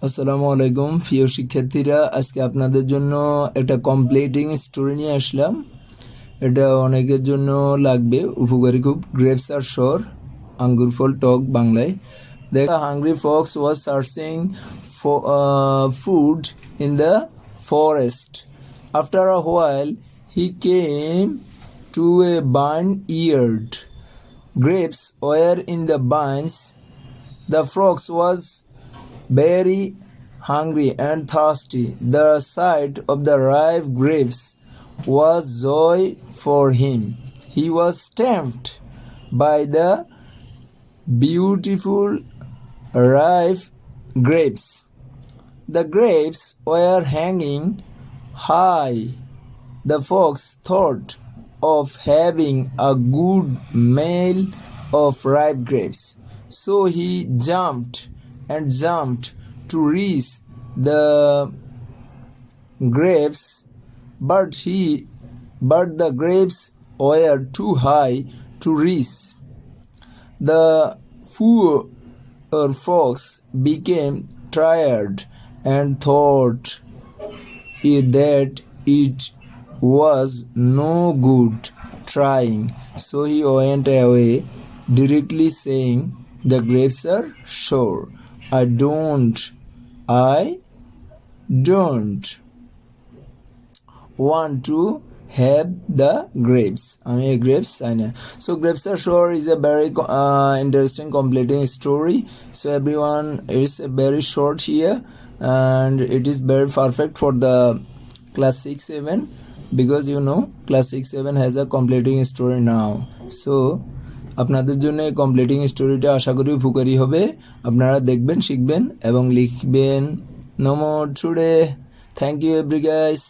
আসসালামু আলাইকুম প্রিয় শিক্ষার্থীরা, আজকে আপনাদের জন্য একটা কমপ্লিটিং স্টোরি নিয়ে আসলাম। এটা অনেকের জন্য লাগবে, উপকারী খুব। গ্রেপস আর শোর, আঙ্গুর ফল টক বাংলায়। দেখা, hungry Fox was searching food in the forest. After a while he came to A burn yard. Grapes were in the vines. The fox was very hungry and thirsty. The sight of the ripe grapes was joy for him. He was tempted by the beautiful ripe grapes. The grapes were hanging high. The fox thought of having a good meal of ripe grapes. So he jumped and jumped to reach the grapes, but the grapes were too high to reach. The poor fox became tired and thought that it was no good trying. So he went away directly, saying, "The grapes are sour. I don't want to have the grapes. Grapes I know." So grapes are sour is a very interesting completing story. So everyone, it's very short here, and it is very perfect for the class 6-7, because class 6-7 has a completing story now. So আপনাদের জন্য এই completing স্টোরিটা আশা করি উপকারী হবে। আপনারা দেখবেন, শিখবেন এবং লিখবেন। No more today. Thank you every guys.